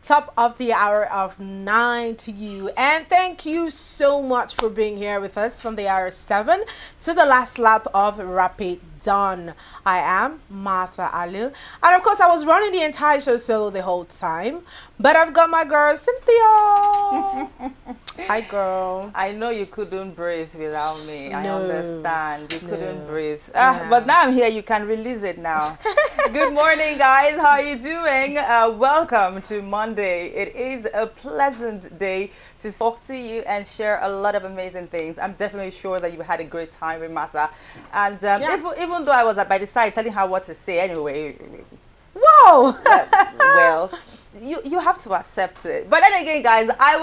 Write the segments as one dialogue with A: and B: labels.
A: top of the hour of 9 to you. And thank you so much for being here with us from the hour 7 to the last lap of Rapid Done. I am Martha Alu. And of course, I was running the entire show solo the whole time. But I've got my girl, Cynthia. Hi, girl.
B: I know you couldn't breathe without me.
A: No.
B: I understand. You couldn't
A: No.
B: breathe.
A: Yeah.
B: But now I'm here. You can release it now. Good morning, guys. How are you doing? Welcome to Monday. It is a pleasant day to talk to you and share a lot of amazing things. I'm definitely sure that you had a great time with Martha. And even though I was by the side telling her what to say anyway,
A: Whoa!
B: well, you have to accept it. But then again, guys, I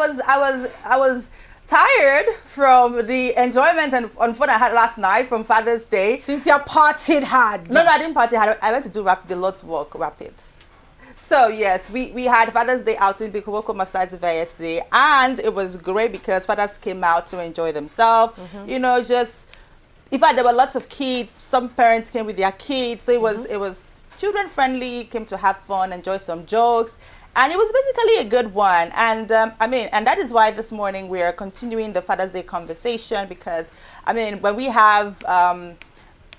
B: was tired from the enjoyment and fun I had last night from Father's Day.
A: Cynthia partied hard.
B: No, I didn't party hard. I went to do the Lord's work rapid. So yes, we had Father's Day out in the Koboko Masters event yesterday, and it was great because fathers came out to enjoy themselves. You know, just in fact there were lots of kids. Some parents came with their kids, so it was children friendly. Came to have fun, enjoy some jokes. And it was basically a good one. And and that is why this morning we are continuing the Father's Day conversation, because when we have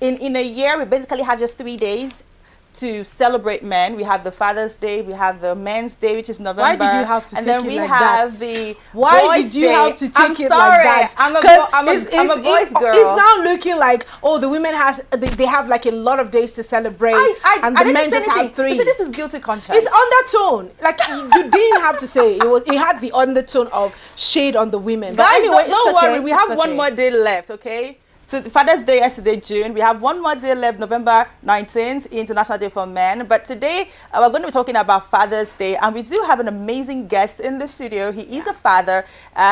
B: in a year we basically have just 3 days to celebrate men. We have the Father's Day, we have the Men's Day, which is November.
A: Why did you have to
B: and
A: take
B: then
A: it
B: we
A: like
B: have
A: that?
B: the
A: Why
B: Boys'
A: did you
B: Day.
A: have to take
B: I'm
A: it
B: sorry.
A: like that?
B: I'm a boys girl.
A: It's now looking like, oh, the women they have like a lot of days to celebrate, and the men just have 3.
B: So this is guilty conscience.
A: It's undertone. Like you didn't have to say it. It had the undertone of shade on the women. But
B: Guys,
A: anyway,
B: don't
A: it's okay.
B: worry. We have one more day left, okay? So Father's Day yesterday, June. We have one more day left, November 19th, International Day for Men. But today, we're going to be talking about Father's Day. And we do have an amazing guest in the studio. He is a father.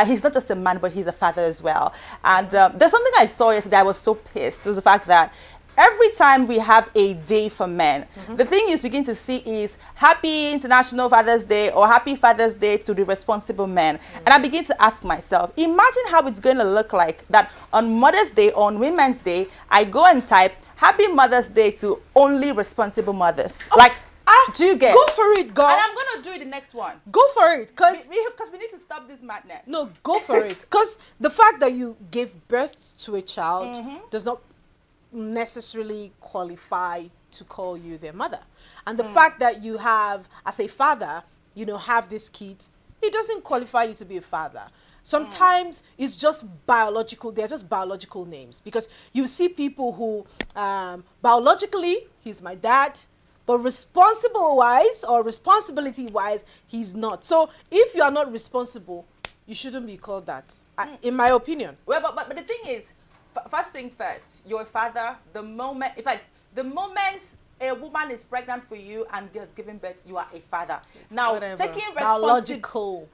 B: He's not just a man, but he's a father as well. And there's something I saw yesterday. I was so pissed. It was the fact that every time we have a day for men, the thing you begin to see is Happy International Father's Day or Happy Father's Day to the responsible men. And I begin to ask myself, imagine how it's going to look like that on Mother's Day, on Women's Day, I go and type Happy Mother's Day to only responsible mothers. Do you get?
A: Go for it, girl.
B: And I'm going to do it the next one.
A: Go for it, because
B: we need to stop this madness.
A: no, go for it, because the fact that you gave birth to a child does not necessarily qualify to call you their mother. And the fact that you have, as a father, have this kid, it doesn't qualify you to be a father. Sometimes it's just biological. They're just biological names, because you see people who biologically he's my dad, but responsibility wise he's not. So if you are not responsible, you shouldn't be called that, in my opinion.
B: Well, but the thing is, first thing first, you're a father. The moment a woman is pregnant for you and giving birth, you are a father. Now, taking responsibility.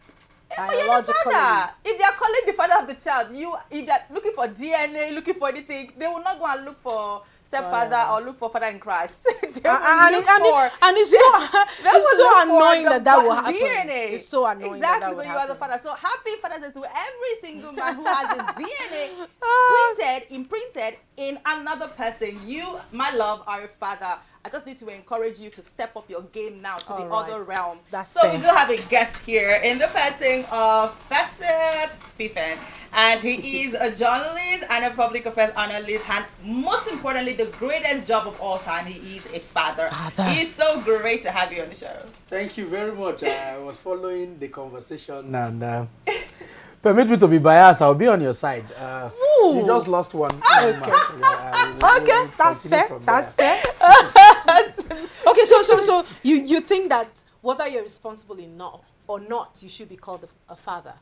A: Biologically.
B: If they are calling the father of the child, if they're looking for DNA, looking for anything, they will not go and look for stepfather or look for father in Christ. It's so annoying
A: that will happen.
B: DNA.
A: It's so annoying.
B: Exactly.
A: That
B: so you
A: happen.
B: are the father. So happy Father's Day to every single man who has his DNA imprinted in another person. You, my love, are a father. I just need to encourage you to step up your game now to the other realm. So we do have a guest here in the person of Festus Fifen, and he is a journalist and a public affairs analyst, and most importantly, the greatest job of all time, he is a father. It's so great to have you on the show.
C: Thank you very much. I was following the conversation, and permit me to be biased. I'll be on your side. You just lost one.
A: Okay, that's fair. That's fair. Okay, so you think that whether you're responsible enough or not, you should be called a father?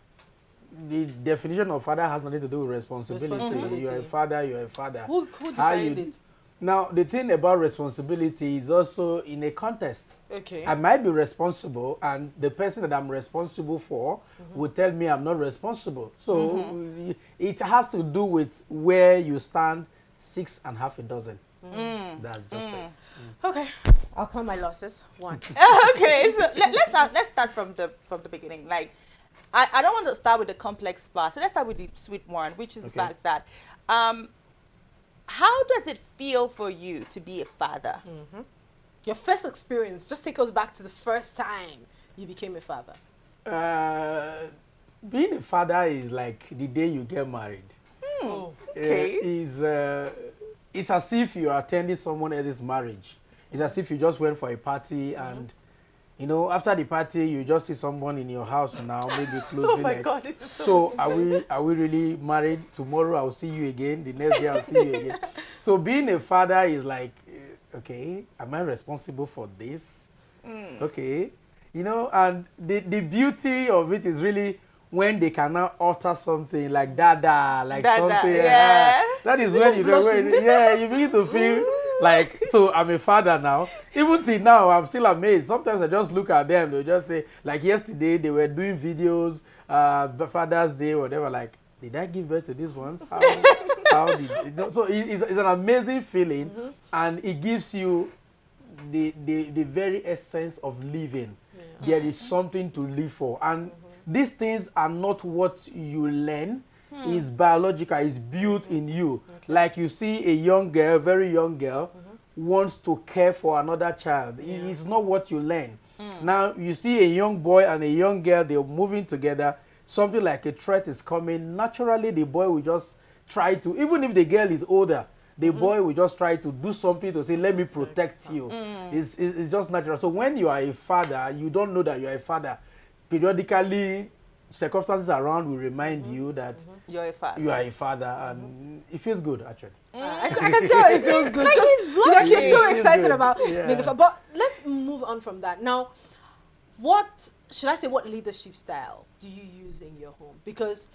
C: The definition of father has nothing to do with responsibility. You're a father, you're a father.
A: Who defined it?
C: Now, the thing about responsibility is also in a context.
A: Okay.
C: I might be responsible, and the person that I'm responsible for will tell me I'm not responsible. So it has to do with where you stand, 6 and half a dozen. That's just it.
A: Okay, I'll count my losses. 1.
B: Okay, so let's start from the beginning. Like, I don't want to start with the complex part. So let's start with the sweet one, which is the fact that how does it feel for you to be a father?
A: Your first experience, just take us back to the first time you became a father?
C: Being a father is like the day you get married.
A: Oh.
B: Okay.
C: It's as if you are attending someone else's marriage. It's as if you just went for a party and, you know, after the party, you just see someone in your house now, maybe closing.
B: Oh my God, it's
C: So are we really married? Tomorrow I'll see you again. The next day I'll see you again. So being a father is like, okay, am I responsible for this? Okay. You know, and the beauty of it is really when they can now alter something like dada, like something.
B: Yeah.
C: That is when you you begin to feel like, so I'm a father now. Even till now, I'm still amazed. Sometimes I just look at them, they just say, like yesterday, they were doing videos, Father's Day, whatever, like, did I give birth to these ones? How did, you know? So it's an amazing feeling, and it gives you the very essence of living. There is something to live for, and these things are not what you learn. It's biological. It's built in you. Like you see a young girl, very young girl, wants to care for another child. It's not what you learn. Now you see a young boy and a young girl, they're moving together. Something like a threat is coming. Naturally, the boy will just try to, even if the girl is older, the boy will just try to do something to say, let me protect you. It's just natural. So when you are a father, you don't know that you are a father. Periodically, circumstances around will remind you that
B: you're a father.
C: You are a father, and it feels good actually.
A: I can tell it feels good.
B: Like he's blushing.
A: Like you're so excited
C: good.
A: about being a father. But let's move on from that. Now, what leadership style do you use in your home? Because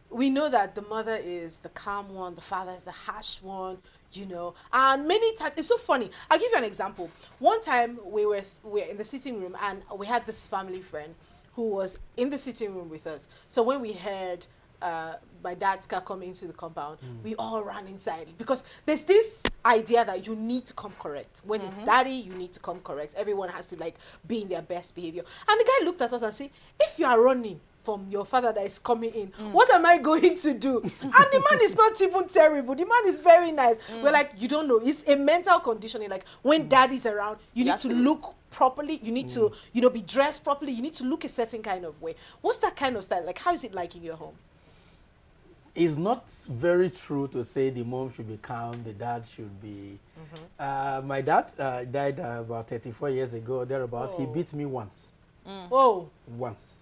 A: we know that the mother is the calm one, the father is the harsh one, you know. And many times, it's so funny. I'll give you an example. One time, we were in the sitting room, and we had this family friend who was in the sitting room with us. So when we heard my dad's car come into the compound, we all ran inside, because there's this idea that you need to come correct. When it's daddy, you need to come correct. Everyone has to like be in their best behavior. And the guy looked at us and said, if you are running from your father that is coming in, what am I going to do? And the man is not even terrible. The man is very nice. We're like, you don't know. It's a mental conditioning. Like when daddy's around, you need to look properly. You need to, you know, be dressed properly. You need to look a certain kind of way. What's that kind of style? Like, how is it like in your home?
C: It's not very true to say the mom should be calm, the dad should be. My dad died about 34 years ago, thereabout. He beat me once.
A: Oh.
C: Once.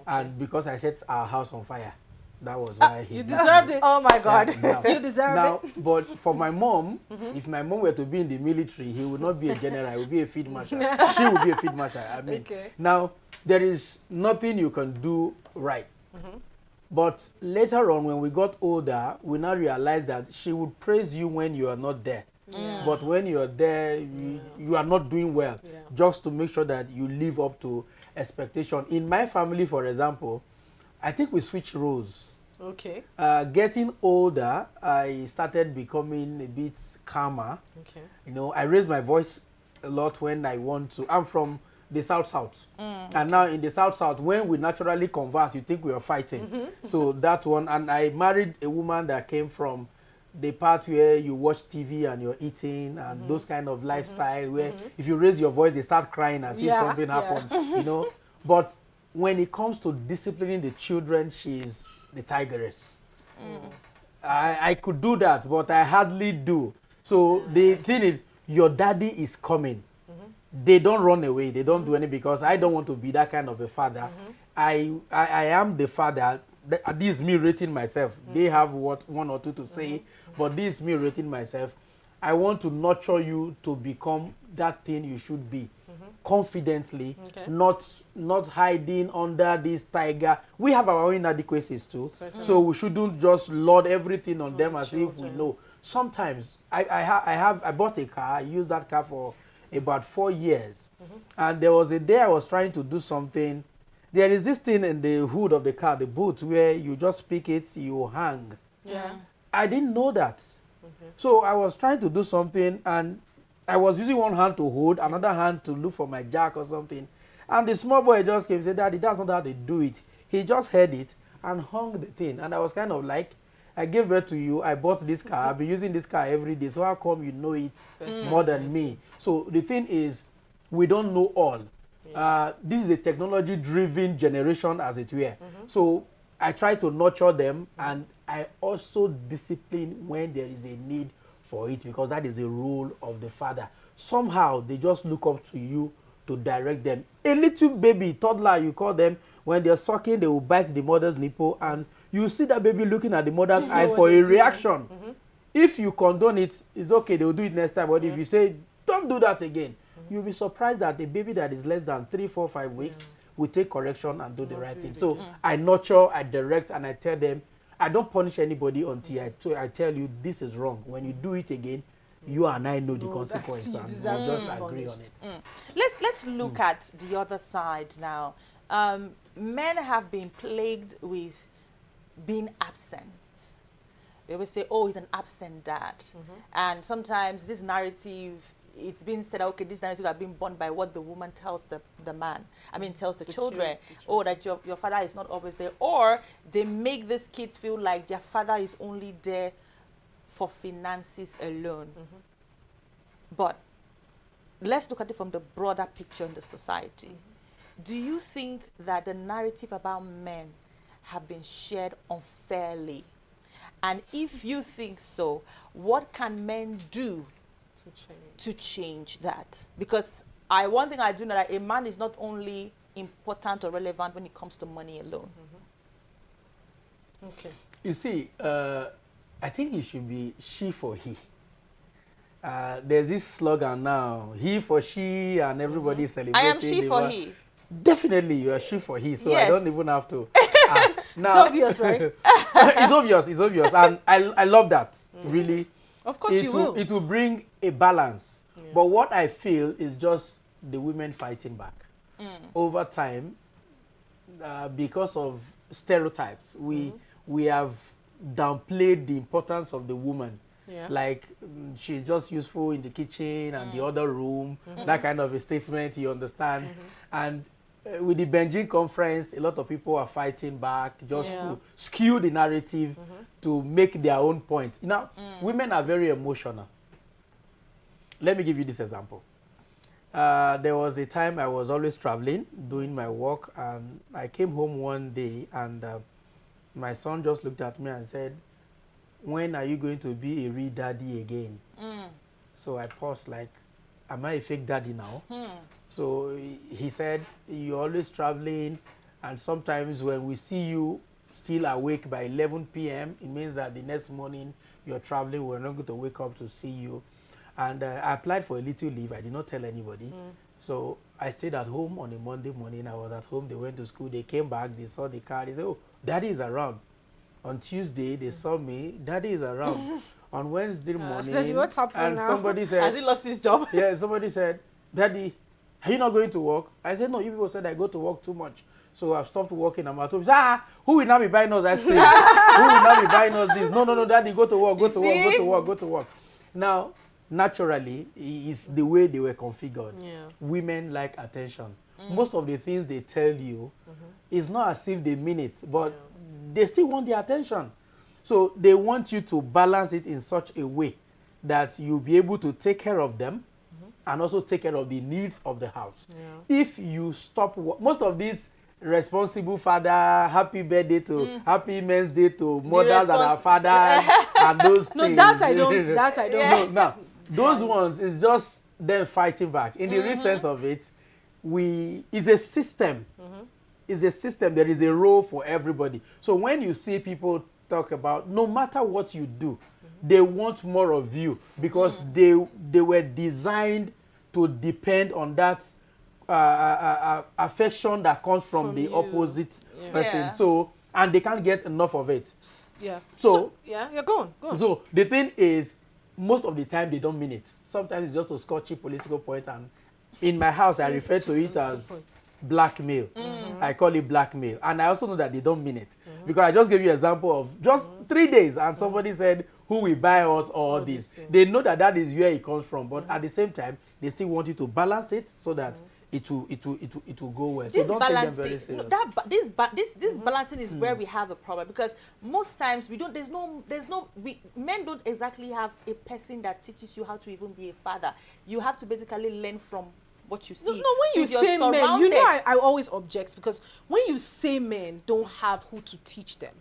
C: And because I set our house on fire, that was why he
A: You
C: beat
A: deserved
C: me.
A: it.
B: Oh my God.
A: You deserve it.
C: But for my mom, if my mom were to be in the military, he would not be a general, he would be a field marshal. She would be a field marshal. I mean, now, there is nothing you can do right. But later on, when we got older, we now realized that she would praise you when you are not there. But when you are there, you are not doing well, just to make sure that you live up to expectation. In my family, for example, I think we switched roles.
A: Okay.
C: Getting older, I started becoming a bit calmer.
A: Okay.
C: You know, I raise my voice a lot when I want to. I'm from the South. And now in the South, when we naturally converse, you think we are fighting. So that one, and I married a woman that came from the part where you watch TV and you're eating and those kind of lifestyle where if you raise your voice, they start crying as if something happened, you know. But when it comes to disciplining the children, she's the tigress. I could do that, but I hardly do. So the thing is, your daddy is coming. They don't run away. They don't do anything, because I don't want to be that kind of a father. I am the father. This is me rating myself. They have one or two to say, but this is me rating myself. I want to nurture you to become that thing you should be, confidently, not hiding under this tiger. We have our own inadequacies too, so we shouldn't just lord everything on them as if we know. Sometimes I bought a car. I used that car for about 4 years, and there was a day I was trying to do something. There is this thing in the hood of the car, the boot, where you just pick it, you hang. I didn't know that. So I was trying to do something, and I was using one hand to hold, another hand to look for my jack or something. And the small boy just came and said, "Daddy, that's not how they do it." He just held it and hung the thing. And I was kind of like, I gave birth to you, I bought this car, I've been using this car every day, so how come you know it more than me? So the thing is, we don't know all. This is a technology-driven generation, as it were. So I try to nurture them, and I also discipline when there is a need for it, because that is a role of the father. Somehow they just look up to you to direct them. A little baby, toddler, you call them, when they're sucking, they will bite the mother's nipple, and you see that baby looking at the mother's eyes for a reaction. If you condone it, it's okay, they will do it next time. But if you say, don't do that again, you'll be surprised that a baby that is less than 3, 4, 5 weeks will take correction and do the right thing. So I nurture, I direct, and I tell them, I don't punish anybody until I tell you this is wrong. When you do it again, you and I know the consequences, and we'll just agree on it.
B: Let's look at the other side now. Men have been plagued with being absent. They always say, oh, he's an absent dad. And sometimes this narrative, it's been said, okay, this narrative has been born by what the woman tells the man. I mean, tells the children. Oh, that your father is not always there. Or they make these kids feel like their father is only there for finances alone. But let's look at it from the broader picture in the society. Do you think that the narrative about men have been shared unfairly? And if you think so, what can men do to change that? Because one thing I do know that a man is not only important or relevant when it comes to money alone.
A: Okay.
C: You see, I think it should be she for he. There's this slogan now, he for she, and everybody celebrating.
B: I am she for he.
C: Definitely, you are she for he, so
B: yes.
C: I don't even have to ask.
A: It's
C: Now,
A: obvious, right?
C: it's obvious, and I love that, really.
A: Of course you will.
C: It will bring a balance. But what I feel is just the women fighting back. Over time, because of stereotypes, we have downplayed the importance of the woman. Like she's just useful in the kitchen and the other room, that kind of a statement, you understand. And with the Beijing conference, a lot of people are fighting back just to skew the narrative to make their own point. Now, women are very emotional. Let me give you this example. There was a time I was always traveling, doing my work, and I came home one day, and my son just looked at me and said, when are you going to be a real daddy again? So I paused, like, am I a fake daddy now? So he said, you're always traveling, and sometimes when we see you still awake by 11 p.m., it means that the next morning you're traveling, we're not going to wake up to see you. And I applied for a little leave. I did not tell anybody. So I stayed at home on a Monday morning. I was at home. They went to school. They came back. They saw the car. They said, oh, daddy is around. On Tuesday, they saw me. Daddy is around. On Wednesday morning,
A: said, what's happening now?
C: Somebody said,
B: has he lost his job?
C: Yeah, somebody said, Daddy, are you not going to work? I said, no, you people said I go to work too much. So I've stopped working. I'm at home. He said, who will now be buying us ice cream? Who will now be buying us this? No, Daddy, go to work, go to work, go to work, go to work. Now, naturally, it's the way they were configured. Women like attention. Most of the things they tell you, it's not as if they mean it, but they still want the attention. So they want you to balance it in such a way that you'll be able to take care of them and also take care of the needs of the house. If you stop, most of these responsible father, happy birthday to, happy men's day to mothers that are fathers and those things.
A: That I don't.
C: No, now, those ones is just them fighting back. In the real sense of it, it's a system. It's a system. There is a role for everybody. So when you see people talk about, no matter what you do, they want more of you because they were designed to depend on that affection that comes from the opposite person. So, and they can't get enough of it. So
A: go on.
C: So the thing is, most of the time they don't mean it. Sometimes it's just a scotchy political point, and in my house I refer to it as blackmail. I call it blackmail, and I also know that they don't mean it because I just gave you an example of just 3 days, and somebody said, "Who will buy us all this?" They know that is where it comes from, but at the same time, they still want you to balance it so that it will go well.
B: This
C: so don't
B: balancing,
C: take them very serious.
B: This balancing is where we have a problem, because most times men don't exactly have a person that teaches you how to even be a father. You have to basically learn from what you see.
A: No, when
B: So
A: you
B: if you're
A: say men, you know,
B: surrounded-
A: I always object, because when you say men don't have who to teach them,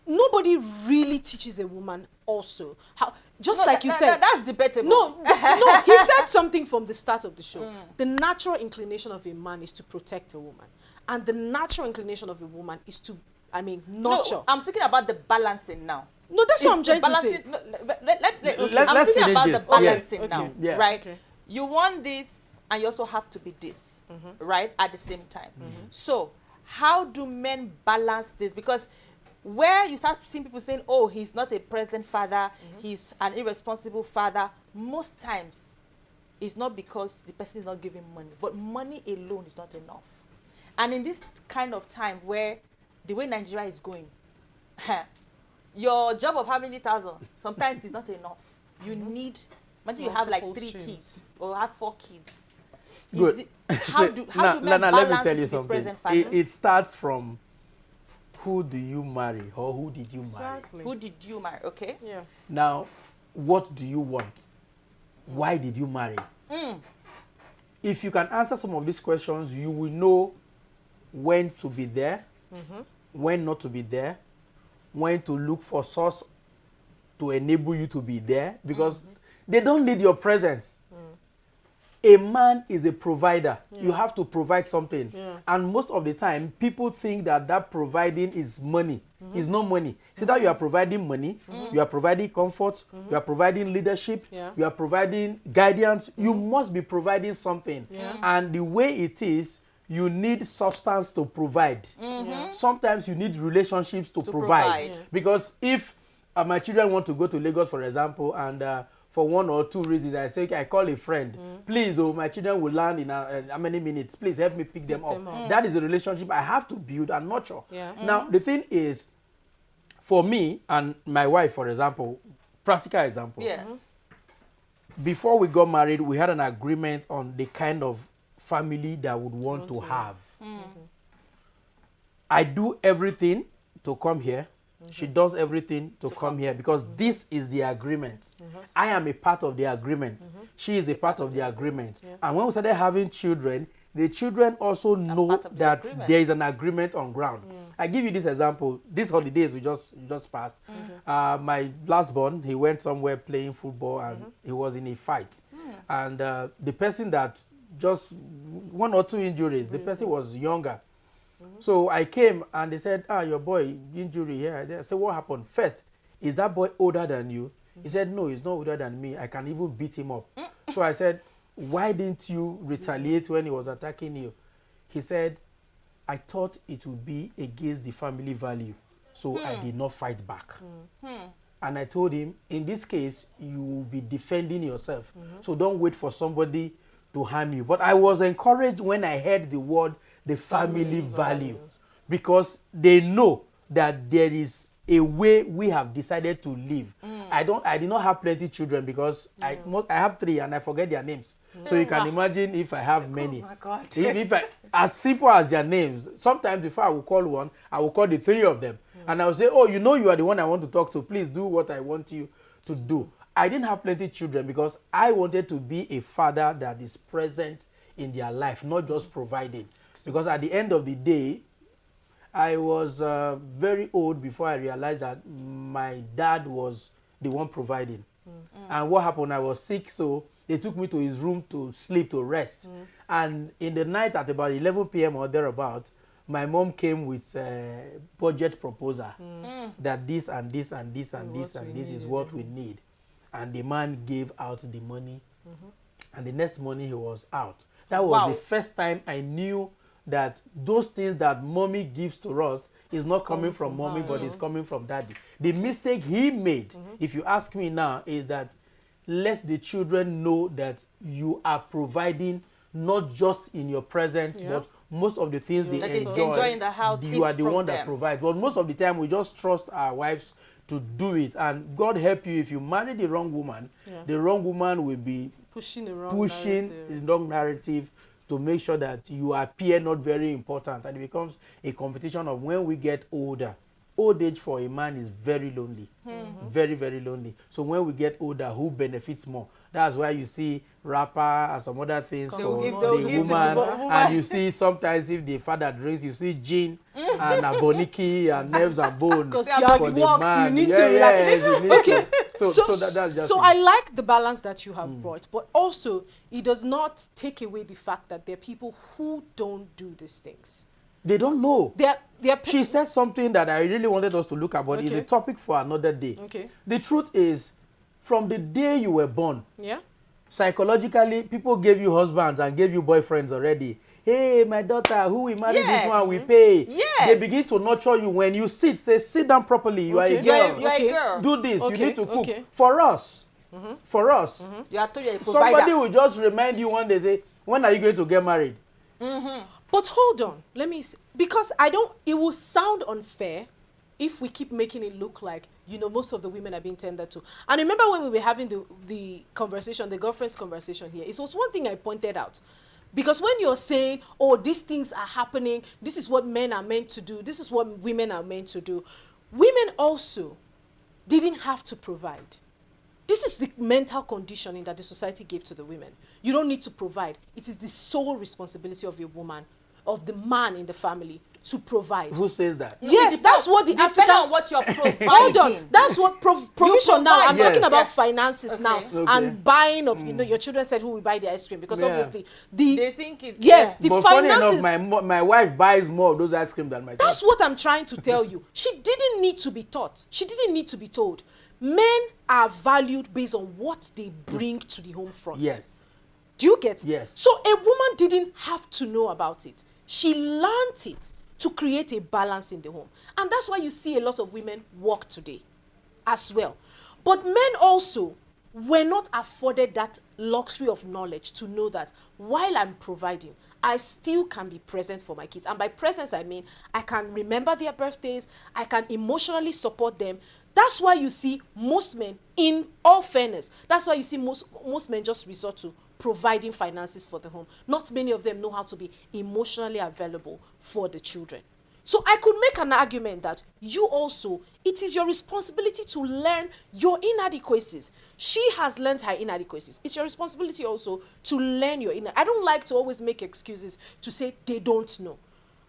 A: nobody really teaches a woman also how. Just
B: No,
A: like you said,
B: that's debatable.
A: no, no. He said something from the start of the show. The natural inclination of a man is to protect a woman, and the natural inclination of a woman is to, I mean, nurture.
B: No, I'm speaking about the balancing now.
A: No, that's what I'm
B: It's the
A: trying to say.
B: balancing- no, I'm
C: let's
B: speaking
C: finish
B: about
C: this.
B: the balancing
A: Okay,
B: now,
A: okay,
C: yeah.
B: right?
A: Okay.
B: You want this, and you also have to be this, right? At the same time. So, how do men balance this? Because where you start seeing people saying, "Oh, he's not a present father; he's an irresponsible father," most times, it's not because the person is not giving money, but money alone is not enough. And in this kind of time where the way Nigeria is going, your job of how many thousand sometimes is not enough. You need, imagine you have like
A: Multiple
B: 3
A: streams.
B: kids or have 4 kids.
C: Good.
B: Is it, how do
C: now,
B: men
C: now,
B: balance
C: let me tell
B: to
C: you
B: be
C: something.
B: present
C: It
B: fathers?
C: starts from who do you marry or who did you marry.
A: Exactly.
B: Who did you marry? Okay.
A: Yeah.
C: Now, what do you want? Why did you marry? If you can answer some of these questions, you will know when to be there, when not to be there, when to look for source to enable you to be there, because they don't need your presence. A man is a provider. You have to provide something.
A: Yeah.
C: And most of the time, people think that that providing is money. It's not money. See that you are providing money, you are providing comfort, you are providing leadership,
A: Yeah.
C: you are providing guidance. You must be providing something.
A: Yeah.
C: And the way it is, you need substance to provide. Sometimes you need relationships to provide.
B: provide.
A: Yes.
C: Because if my children want to go to Lagos, for example, and for 1 or 2 reasons, I say, okay, I call a friend. Please, oh, my children will land in how many minutes? Please help me pick them up. That is a relationship I have to build and nurture.
A: Yeah.
C: Now, the thing is, for me and my wife, for example, practical example.
B: Yes.
C: Before we got married, we had an agreement on the kind of family that I would want to have. I do everything to come here. She does everything to come here because this is the agreement. I am a part of the agreement. She is a part of the agreement. And when we started having children, the children also know
B: part of the
C: that
B: agreement.
C: there is an agreement on ground. I give you this example. These holidays we just passed. My last born, he went somewhere playing football and he was in a fight. And the person that just 1 or 2 injuries, the person was younger. So I came and they said, your boy, injury here. I said, what happened? First, is that boy older than you? He said, no, he's not older than me. I can even beat him up. So I said, why didn't you retaliate when he was attacking you? He said, I thought it would be against the family value. So I did not fight back. And I told him, in this case, you will be defending yourself. So don't wait for somebody to harm you. But I was encouraged when I heard the word, the family value, because they know that there is a way we have decided to live. I did not have plenty children because I have 3 and I forget their names. So you can imagine if I have many.
B: Oh my God.
C: If I, as simple as their names, sometimes before I will call one, I will call the 3 of them. And I will say, oh, you are the one I want to talk to. Please do what I want you to do. I didn't have plenty children because I wanted to be a father that is present in their life, not just providing. Because at the end of the day, I was very old before I realized that my dad was the one providing. And what happened, I was sick, so they took me to his room to sleep, to rest. And in the night at about 11 p.m. or thereabout, my mom came with a budget proposal that this and this and this and this and this is what we need. And the man gave out the money. And the next morning he was out. That was the first time I knew that those things that mommy gives to us is not coming from mommy, but it's coming from daddy. The mistake he made, if you ask me now, is that let the children know that you are providing not just in your presence, but most of the things they enjoy
B: in the house
C: you are the one
B: them.
C: that provides. But most of the time we just trust our wives to do it. And God help you if you marry the wrong woman, the wrong woman will be
A: pushing the wrong
C: narrative to make sure that you appear not very important, and it becomes a competition of when we get older, old age for a man is very lonely. Very, very lonely. So when we get older, who benefits more? That's why you see rapper and some other things for the woman. And you see sometimes if the father drinks, you see gin and aboniki and nerves and bone.
A: Because you have walked, you need to relax. Okay.
C: That's just
A: so I like the balance that you have brought, but also it does not take away the fact that there are people who don't do these things.
C: They don't know.
A: She
C: said something that I really wanted us to look at, but it's a topic for another day.
A: Okay.
C: The truth is, from the day you were born,
A: yeah,
C: psychologically, people gave you husbands and gave you boyfriends already. Hey, my daughter, who we marry this one, we pay.
B: Yes.
C: They begin to nurture you. When you sit down properly. You are a girl.
B: You are a girl.
C: Do this. You need to cook. For us. For us.
B: You are told you're a provider.
C: Somebody will just remind you one day, say, when are you going to get married?
A: But hold on. Let me see. Because it will sound unfair if we keep making it look like, you know, most of the women are being tendered to. And remember when we were having the conversation, the girlfriend's conversation here, it was one thing I pointed out. Because when you're saying, oh, these things are happening, this is what men are meant to do, this is what women are meant to do, women also didn't have to provide. This is the mental conditioning that the society gave to the women. You don't need to provide. It is the sole responsibility of a woman, of the man in the family, to provide.
C: Who says that?
A: Yes, that's what the African...
B: Depending on what you're providing.
A: Hold on. That's what provision now. I'm talking about finances now. And buying of, you know, your children said who will buy the ice cream. Because obviously,
B: they think it's...
A: Yes, the
C: but
A: finances...
C: funny enough, my wife buys more of those ice cream than myself.
A: That's what I'm trying to tell you. She didn't need to be taught. She didn't need to be told. Men are valued based on what they bring to the home front.
C: Yes.
A: Do you get?
C: Yes.
A: So a woman didn't have to know about it. She learned it to create a balance in the home. And that's why you see a lot of women work today as well. But men also were not afforded that luxury of knowledge to know that while I'm providing, I still can be present for my kids. And by presence, I mean I can remember their birthdays, I can emotionally support them. That's why you see most men, in all fairness, that's why you see most men just resort to providing finances for the home. Not many of them know how to be emotionally available for the children. So I could make an argument that you also, it is your responsibility to learn your inadequacies. She has learned her inadequacies. It's your responsibility also to learn your inadequacies. I don't like to always make excuses to say they don't know.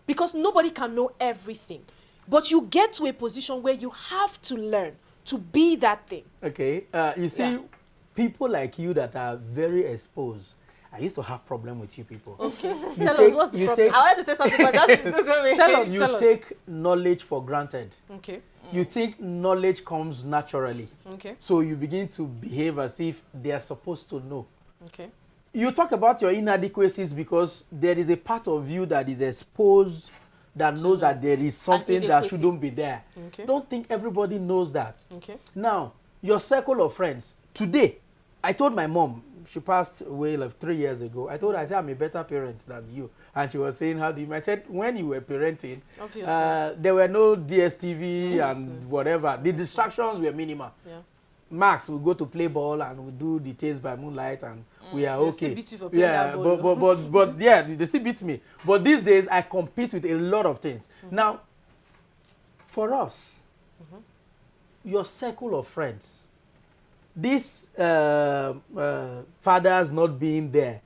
A: Because nobody can know everything. But you get to a position where you have to learn to be that thing.
C: Okay. You see, people like you that are very exposed, I used to have problem with you people.
A: Okay. Tell us what's the problem.
B: I wanted to say something, but just
A: tell us.
C: You take knowledge for granted.
A: Okay.
C: You think knowledge comes naturally.
A: Okay.
C: So you begin to behave as if they are supposed to know.
A: Okay.
C: You talk about your inadequacies because there is a part of you that is exposed, that knows that there is something that shouldn't be there.
A: Okay.
C: Don't think everybody knows that.
A: Okay.
C: Now, your circle of friends. Today, I told my mom, she passed away like 3 years ago. I told her, I said, I'm a better parent than you. And she was saying, how do you? I said, when you were parenting, there were no DSTV and whatever. The distractions were minimal.
A: Yeah.
C: Max will go to play ball and we do the Taste by Moonlight and we are okay.
A: Yeah,
C: but yeah, they still beat me. But these days I compete with a lot of things. Now, for us, your circle of friends, this fathers not being there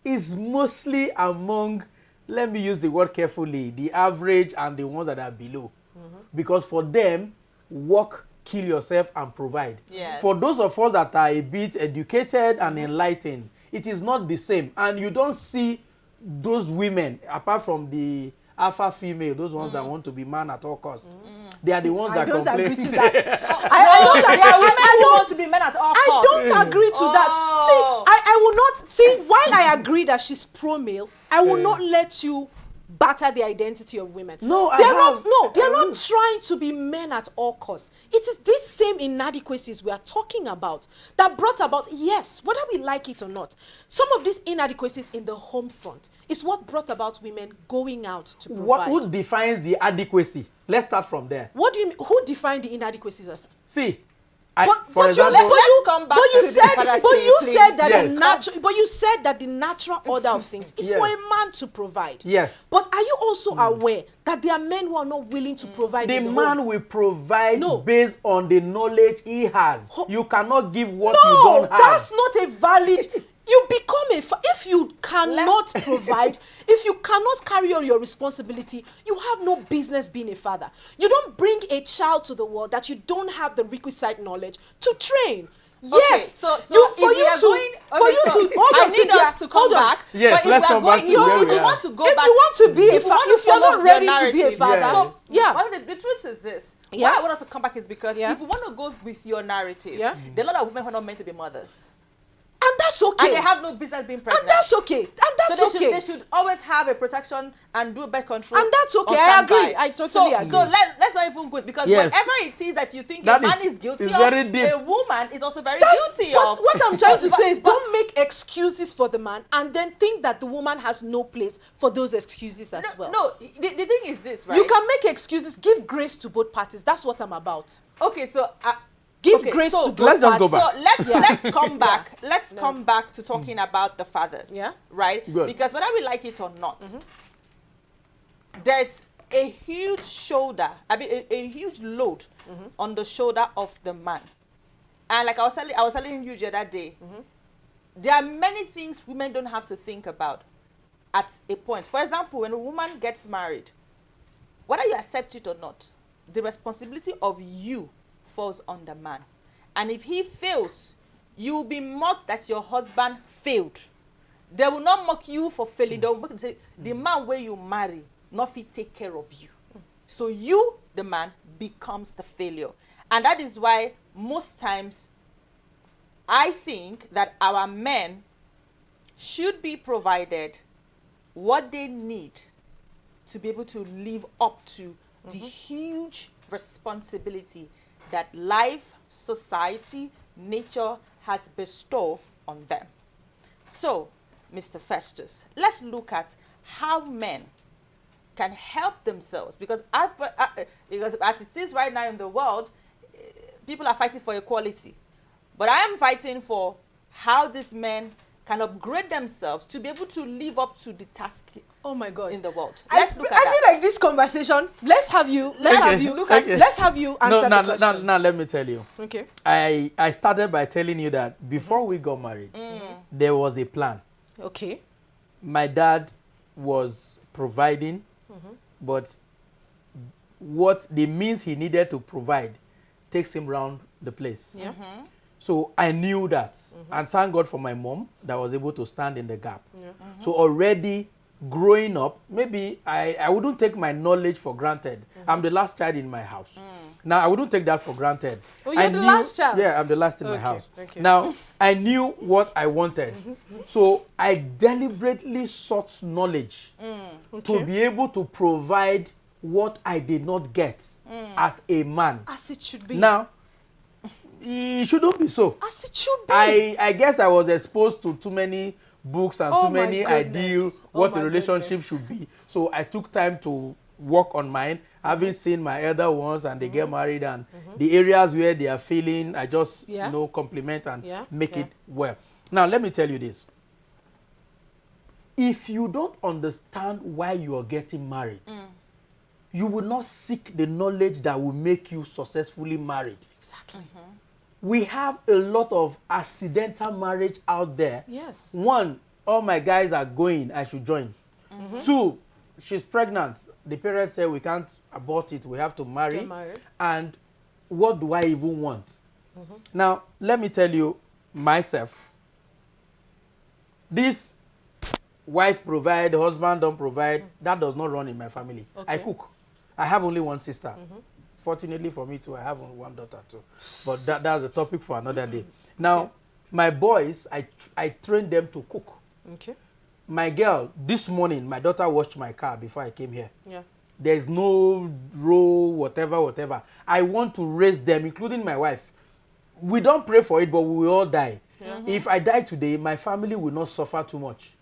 C: is mostly among, let me use the word carefully, the average and the ones that are below. Because for them, work, kill yourself and provide.
B: Yes.
C: For those of us that are a bit educated and enlightened, it is not the same. And you don't see those women, apart from the alpha female, those ones that want to be man at all costs. They are the ones that complain.
A: I don't agree to that. I
B: don't want to be men at all costs.
A: I don't agree to that. See, I will not, see, while I agree that she's pro-male, I will not let you batter the identity of women.
C: No,
A: they're not trying to be men at all costs. It is these same inadequacies we are talking about that brought about, yes, whether we like it or not, some of these inadequacies in the home front is what brought about women going out to provide.
C: Who defines the adequacy? Let's start from there.
A: What do you mean? Who defined the inadequacies as?
C: See, For example,
A: but you said that
C: Yes.
A: the natural, but you said that the natural order of things is
C: Yes.
A: for a man to provide.
C: Yes.
A: But are you also aware that there are men who are not willing to provide?
C: The
A: in the
C: man
A: home?
C: will provide
A: No.
C: based on the knowledge he has. You cannot give what you
A: No,
C: don't have.
A: that's not a valid. You become if you cannot provide, if you cannot carry on your responsibility, you have no business being a father. You don't bring a child to the world that you don't have the requisite knowledge to train. Yes,
B: so
A: for
B: if we
A: you
B: are
A: to
B: going,
A: for you
B: so
A: to hold
B: I
A: on,
B: need
A: Cynthia,
B: us to come
A: hold on.
B: back.
C: Yes,
B: but
C: let's
B: if we are
C: come back
B: going,
C: to where
B: if
C: we
B: you
C: are.
B: want to go
A: If
B: back,
A: you want to be a
B: if you want
A: father,
B: to
A: if you're
B: follow
A: not ready
B: your
A: to be a
B: narrative,
A: father,
C: Yeah.
B: So
A: yeah.
B: the truth is this.
A: Yeah.
B: Why I want us to come back is because
A: Yeah.
B: if you want to go with your narrative,
A: Yeah.
B: there are a lot of women who are not meant to be mothers.
A: And that's okay.
B: And they have no business being pregnant.
A: And that's okay. And that's
B: so
A: okay.
B: they should always have a protection and do birth control.
A: And that's okay.
B: on
A: I
B: standby.
A: agree. I totally agree.
B: So let's not even go because
C: Yes.
B: whatever it is that you think
C: That
B: a man
C: is-
B: is guilty
C: is
B: of,
C: very deep.
B: a woman is also very
A: That's
B: guilty
A: what,
B: of.
A: what I'm trying to
B: But-
A: say is
B: but-
A: don't make excuses for the man and then think that the woman has no place for those excuses as well.
B: No, the thing is this, right?
A: You can make excuses. Give grace to both parties. That's what I'm about.
B: Okay, so
A: Give
B: okay,
A: grace
B: so
A: to both
C: let's just go
A: parties.
C: back.
B: So let's come back. Let's come back to talking about the fathers.
A: Yeah.
B: Right?
C: Good.
B: Because whether we like it or not, there's a huge shoulder, a huge load on the shoulder of the man. And like I was telling you the other day, there are many things women don't have to think about at a point. For example, when a woman gets married, whether you accept it or not, the responsibility of you falls on the man. And if he fails, you will be mocked that your husband failed. They will not mock you for failing. They will mock you, say, the man where you marry, not fit take care of you. So you, the man, becomes the failure. And that is why most times I think that our men should be provided what they need to be able to live up to the huge responsibility that life, society, nature has bestowed on them. So, Mr. Festus, let's look at how men can help themselves because because as it is right now in the world, people are fighting for equality. But I am fighting for how these men can upgrade themselves to be able to live up to the task
A: Oh my God.
B: in the world.
A: I
B: Let's look at
A: feel
B: that.
A: like this conversation. Let's have you
C: Okay.
A: answer the question.
C: Now let me tell you.
A: Okay.
C: I started by telling you that before we got married, there was a plan.
A: Okay.
C: My dad was providing, but what the means he needed to provide takes him round the place.
A: Yeah.
C: So I knew that. And thank God for my mom that was able to stand in the gap. So already growing up, maybe I wouldn't take my knowledge for granted. I'm the last child in my house. Now, I wouldn't take that for granted.
A: Oh, you're
C: I
A: the
C: knew-
A: last child?
C: Yeah, I'm the last in my
A: Okay,
C: house.
A: okay.
C: Now, I knew what I wanted. So I deliberately sought knowledge to
A: Okay.
C: be able to provide what I did not get as a man.
A: As it should be.
C: Now, it shouldn't be so.
A: As it should be.
C: I guess I was exposed to too many books and
A: Oh
C: too
A: my
C: many
A: goodness.
C: ideals
A: Oh
C: what
A: my
C: a relationship
A: goodness.
C: should be. So I took time to work on mine, having seen my elder ones and they get married and the areas where they are failing, I just
A: Yeah.
C: compliment and
A: Yeah.
C: make
A: Yeah.
C: it well. Now let me tell you this. If you don't understand why you are getting married, you will not seek the knowledge that will make you successfully married.
A: Exactly.
C: We have a lot of accidental marriage out there.
A: Yes.
C: One, all my guys are going, I should join. Two, she's pregnant. The parents say we can't abort it, we have to marry.
A: Get married.
C: And what do I even want? Now, let me tell you myself. This wife provide, husband don't provide, that does not run in my family. I
A: Okay.
C: cook. I have only one sister. Fortunately for me too, I have only one daughter too. But that's a topic for another day. Now, my boys, I train them to cook.
A: Okay.
C: My girl, this morning, my daughter washed my car before I came here.
A: Yeah.
C: There's no role, whatever. I want to raise them, including my wife. We don't pray for it, but we will all die. If I die today, my family will not suffer too much.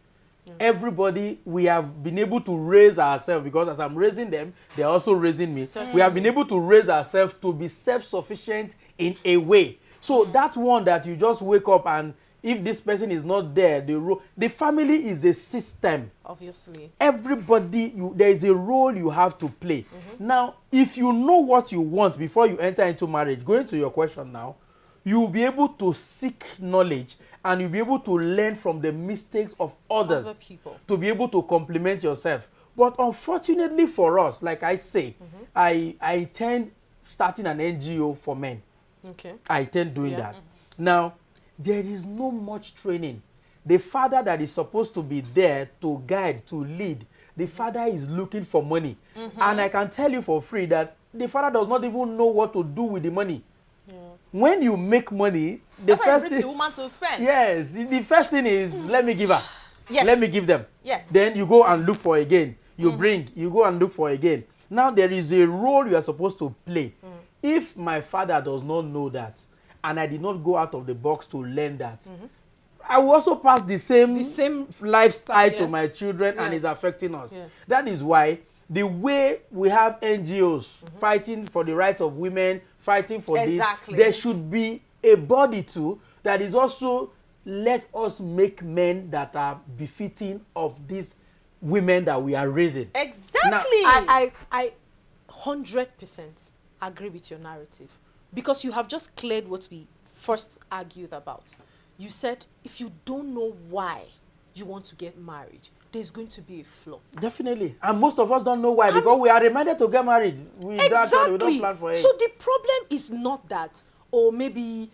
C: Everybody, we have been able to raise ourselves because as I'm raising them, they're also raising me.
A: Certainly.
C: We have been able to raise ourselves to be self-sufficient in a way. So that one that you just wake up and if this person is not there, the family is a system.
A: Obviously.
C: Everybody, there is a role you have to play. Now, if you know what you want before you enter into marriage, going to your question now, you'll be able to seek knowledge and you'll be able to learn from the mistakes of others.
A: Other people.
C: To be able to complement yourself. But unfortunately for us, like I say, I intend starting an NGO for men.
A: Okay.
C: I intend doing that. Now, there is no much training. The father that is supposed to be there to guide, to lead, the father is looking for money. And I can tell you for free that the father does not even know what to do with the money. Yeah. When you make money, the first thing,
B: the woman to spend.
C: Yes, the first thing is let me give her.
B: Yes.
C: Let me give them.
B: Yes.
C: Then you go and look for again. You bring, you go and look for again. Now there is a role you are supposed to play. If my father does not know that, and I did not go out of the box to learn that, I will also pass the same lifestyle to my children, and it's affecting us. Yes. That is why the way we have NGOs fighting for the rights of women, fighting for this, there should be a body too that is also let us make men that are befitting of these women that we are raising.
B: Exactly.
A: Now, I 100% agree with your narrative, because you have just cleared what we first argued about. You said if you don't know why you want to get married, there's going to be a flaw.
C: Definitely. And most of us don't know why, because we are reminded to get married. We don't plan for it.
A: So the problem is not that, or maybe,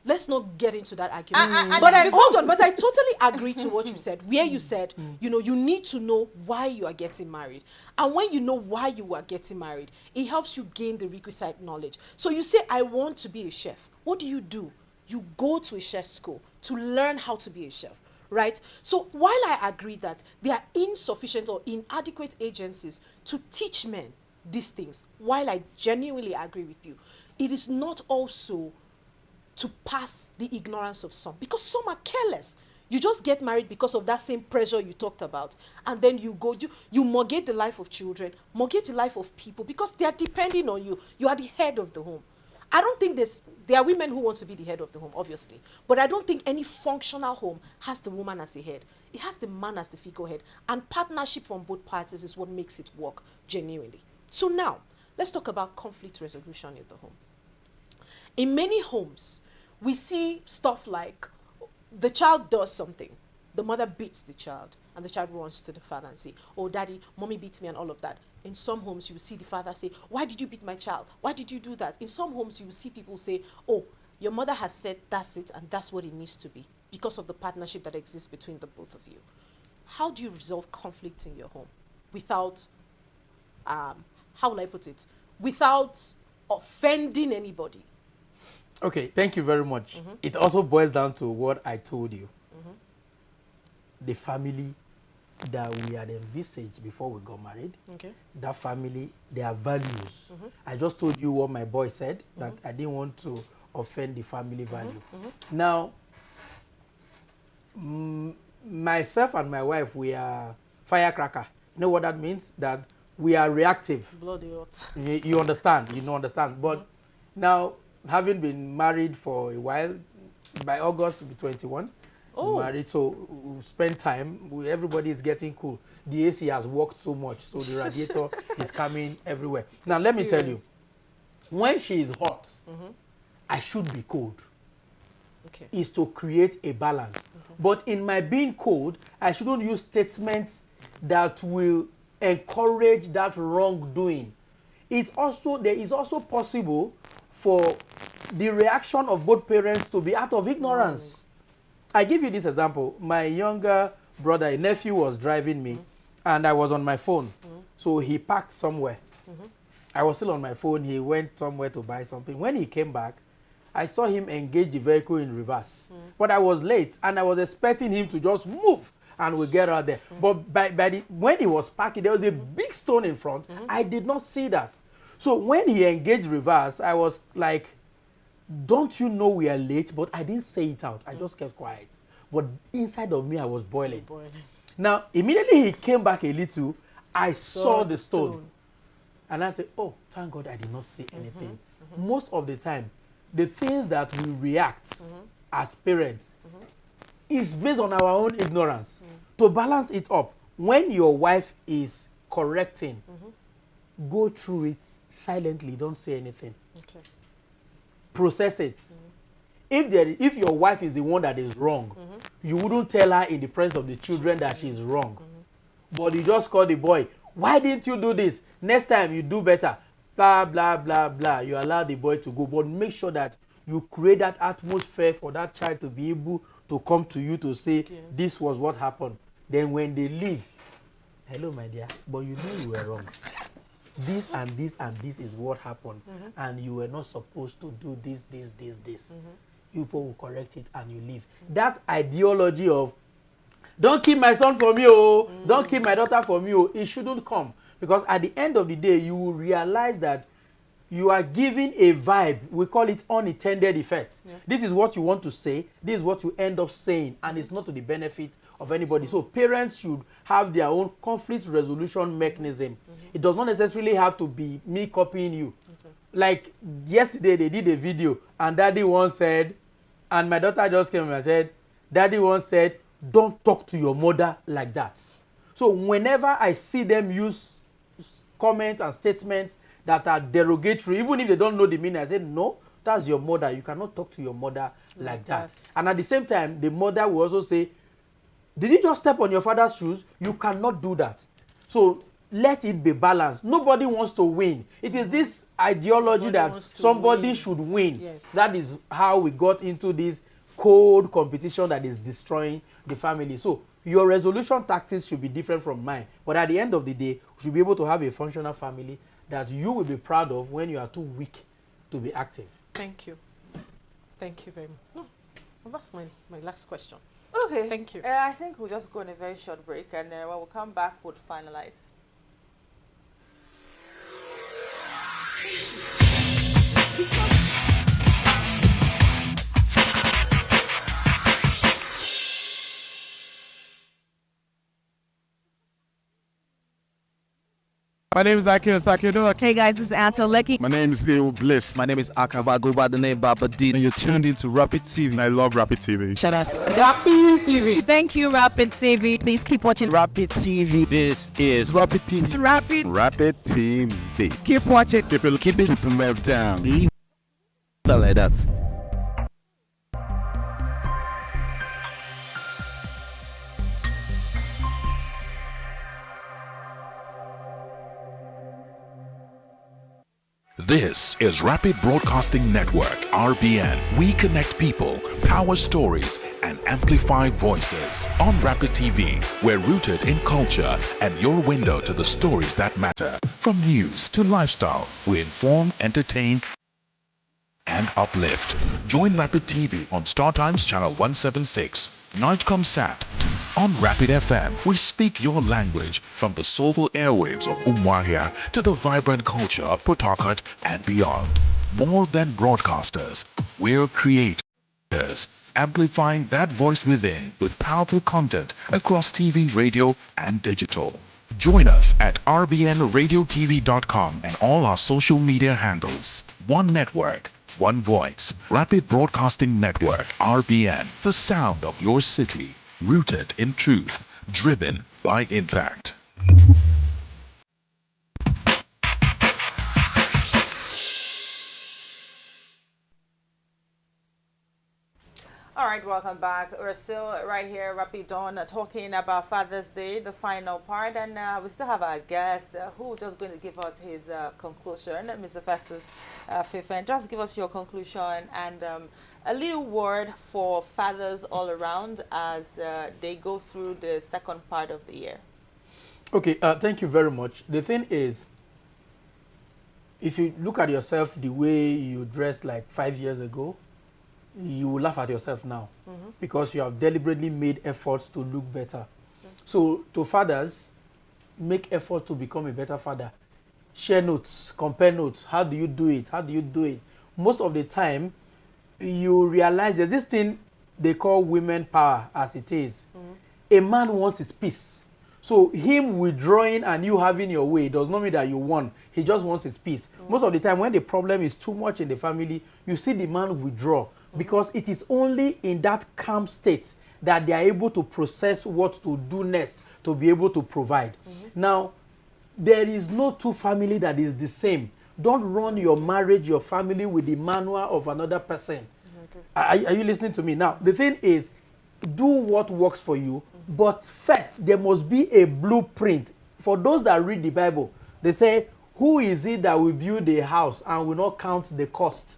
A: let's not get into that argument. But I totally agree to what you said, where you said, you know, you need to know why you are getting married. And when you know why you are getting married, it helps you gain the requisite knowledge. So you say, I want to be a chef. What do? You go to a chef school to learn how to be a chef, right? So while I agree that there are insufficient or inadequate agencies to teach men these things, while I genuinely agree with you, it is not also to pass the ignorance of some, because some are careless. You just get married because of that same pressure you talked about, and then you mortgage the life of children, mortgage the life of people, because they are depending on you. You are the head of the home. I don't think there are women who want to be the head of the home, obviously, but I don't think any functional home has the woman as a head. It has the man as the figurehead, and partnership from both parties is what makes it work genuinely. So now, let's talk about conflict resolution in the home. In many homes, we see stuff like the child does something, the mother beats the child, and the child runs to the father and say, oh, daddy, mommy beats me, and all of that. In some homes, you will see the father say, why did you beat my child? Why did you do that? In some homes, you will see people say, oh, your mother has said that's it, and that's what it needs to be, because of the partnership that exists between the both of you. How do you resolve conflict in your home without, how will I put it, without offending anybody?
C: Okay, thank you very much. It also boils down to what I told you. The family that we had envisaged before we got married, that family, their values. I just told you what my boy said, that I didn't want to offend the family value. Now, myself and my wife, we are firecracker. You know what that means? That we are reactive.
A: Bloody hot.
C: You understand, understand. But now, having been married for a while, by August, we'll be 21. Married, so we spend time. Everybody is getting cool. The AC has worked so much, so the radiator is coming everywhere. Now, let me tell you, when she is hot, I should be cold. Is to create a balance. But in my being cold, I shouldn't use statements that will encourage that wrongdoing. There is also possible for the reaction of both parents to be out of ignorance. I give you this example. My younger brother, a nephew, was driving me, and I was on my phone. So he parked somewhere. I was still on my phone. He went somewhere to buy something. When he came back, I saw him engage the vehicle in reverse. But I was late, and I was expecting him to just move, and we get out there. But when he was parking, there was a big stone in front. I did not see that. So when he engaged reverse, I was like, don't you know we are late? But I didn't say it out. I just kept quiet. But inside of me, I was boiling. Now, immediately he came back a little, I saw the stone. And I said, oh, thank God I did not see anything. Most of the time, the things that we react as parents is based on our own ignorance. To balance it up, when your wife is correcting, go through it silently, don't say anything.
A: Okay.
C: Process it. If your wife is the one that is wrong, you wouldn't tell her in the presence of the children that she's wrong. But you just call the boy, why didn't you do this? Next time you do better. Blah, blah, blah, blah. You allow the boy to go. But make sure that you create that atmosphere for that child to be able to come to you to say, this was what happened. Then when they leave, hello, my dear, but you know you were wrong. This and this and this is what happened. And you were not supposed to do this. You people will correct it and you leave. That ideology of, don't keep my son from you, don't keep my daughter from you, it shouldn't come. Because at the end of the day, you will realize that you are giving a vibe. We call it unintended effect. Yeah. This is what you want to say. This is what you end up saying. And it's not to the benefit of anybody. So parents should have their own conflict resolution mechanism. It does not necessarily have to be me copying you. Okay. Like yesterday, they did a video. And daddy once said, and my daughter just came and said, daddy once said, don't talk to your mother like that. So whenever I see them use comments and statements that are derogatory, even if they don't know the meaning, I say, no, that's your mother. You cannot talk to your mother like that. And at the same time, the mother will also say, did you just step on your father's shoes? You cannot do that. So let it be balanced. Nobody wants to win. It is this ideology that somebody should win. Yes. That is how we got into this cold competition that is destroying the family. So your resolution tactics should be different from mine. But at the end of the day, we should be able to have a functional family that you will be proud of when you are too weak to be active.
A: Thank you. Thank you very much. No, well, that's my last question.
B: Okay.
A: Thank you.
B: I think we'll just go on a very short break, and when we'll come back, we'll finalize.
D: My name is Akio Sakiodo.
E: Hey guys, this is Anto Lecky.
F: My name is Leo Bliss.
G: My name is Akava. I go by the name Baba D.
F: And you're tuned into Rapid TV. I love Rapid TV.
E: Shout out
G: Rapid TV.
E: Thank you, Rapid TV. Please keep watching
G: Rapid TV. This is Rapid TV.
F: Rapid TV.
G: Keep watching.
F: Keep it rev down.
G: Like that.
H: This is Rapid Broadcasting Network, RBN. We connect people, power stories, and amplify voices. On Rapid TV, we're rooted in culture and your window to the stories that matter. From news to lifestyle, we inform, entertain, and uplift. Join Rapid TV on StarTimes Channel 176, Nightcom Sat. On Rapid FM, we speak your language from the soulful airwaves of Umuahia to the vibrant culture of Port Harcourt and beyond. More than broadcasters, we're creators, amplifying that voice within with powerful content across TV, radio, and digital. Join us at rbnradiotv.com and all our social media handles. One network, one voice. Rapid Broadcasting Network, RBN, the sound of your city. Rooted in truth, driven by impact.
B: All right, welcome back. We're still right here, Rapid Dawn, talking about Father's Day, the final part, and we still have our guest who's just going to give us his conclusion, Mr. Festus Fifen. Just give us your conclusion and a little word for fathers all around as they go through the second part of the year.
C: Okay, thank you very much. The thing is, if you look at yourself the way you dressed like 5 years ago, you will laugh at yourself now because you have deliberately made efforts to look better. So to fathers, make effort to become a better father. Share notes, compare notes. How do you do it? How do you do it? Most of the time, you realize there's this thing they call women power as it is. A man wants his peace. So him withdrawing and you having your way does not mean that you won. He just wants his peace. Most of the time when the problem is too much in the family, you see the man withdraw because it is only in that calm state that they are able to process what to do next to be able to provide. Now, there is no two family that is the same. Don't run your marriage, your family with the manual of another person. Okay. Are you listening to me? Now, the thing is, do what works for you, but first, there must be a blueprint. For those that read the Bible, they say, who is it that will build a house and will not count the cost?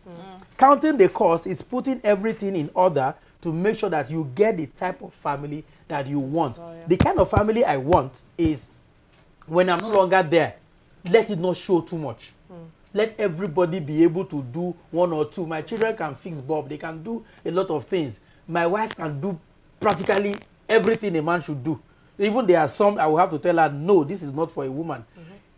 C: Counting the cost is putting everything in order to make sure that you get the type of family that you want. The kind of family I want is when I'm no longer there, let it not show too much. Let everybody be able to do one or two. My children can fix bulb. They can do a lot of things. My wife can do practically everything a man should do. Even there are some I will have to tell her, no, this is not for a woman.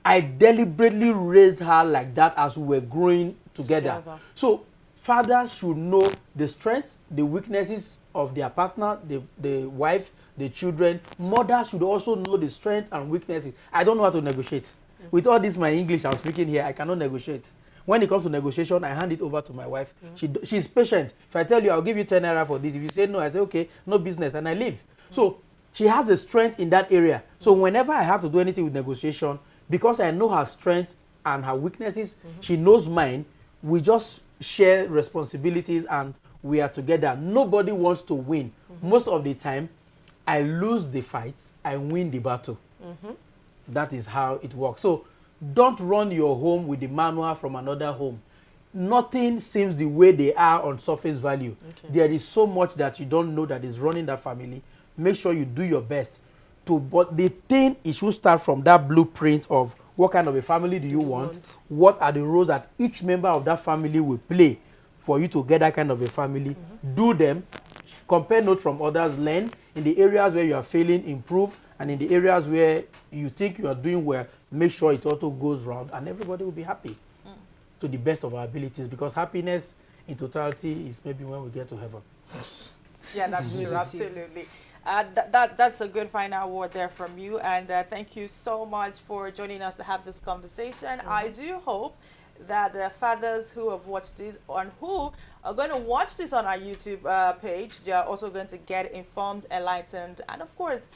C: I deliberately raised her like that as we were growing together. So fathers should know the strengths, the weaknesses of their partner, the wife, the children. Mothers should also know the strengths and weaknesses. I don't know how to negotiate. With all this my English I'm speaking here, I cannot negotiate. When it comes to negotiation, I hand it over to my wife. She's patient. If I tell you, I'll give you 10 naira for this. If you say no, I say, okay, no business, and I leave. So she has a strength in that area. So whenever I have to do anything with negotiation, because I know her strengths and her weaknesses, she knows mine, we just share responsibilities and we are together. Nobody wants to win. Most of the time, I lose the fights, I win the battle. That is how it works. So don't run your home with the manual from another home. Nothing seems the way they are on surface value. There is so much that you don't know that is running that family. Make sure you do your best. But the thing, it should start from that blueprint of what kind of a family do you want? What are the roles that each member of that family will play for you to get that kind of a family? Do them. Compare notes from others. Learn. In the areas where you are failing, improve. And in the areas where you think you are doing well, make sure it also goes round and everybody will be happy to the best of our abilities, because happiness in totality is maybe when we get to heaven.
B: Yeah, that's true, absolutely. That's a good final word there from you, and thank you so much for joining us to have this conversation. I do hope that fathers who have watched this and who are going to watch this on our YouTube page, they are also going to get informed, enlightened, and of course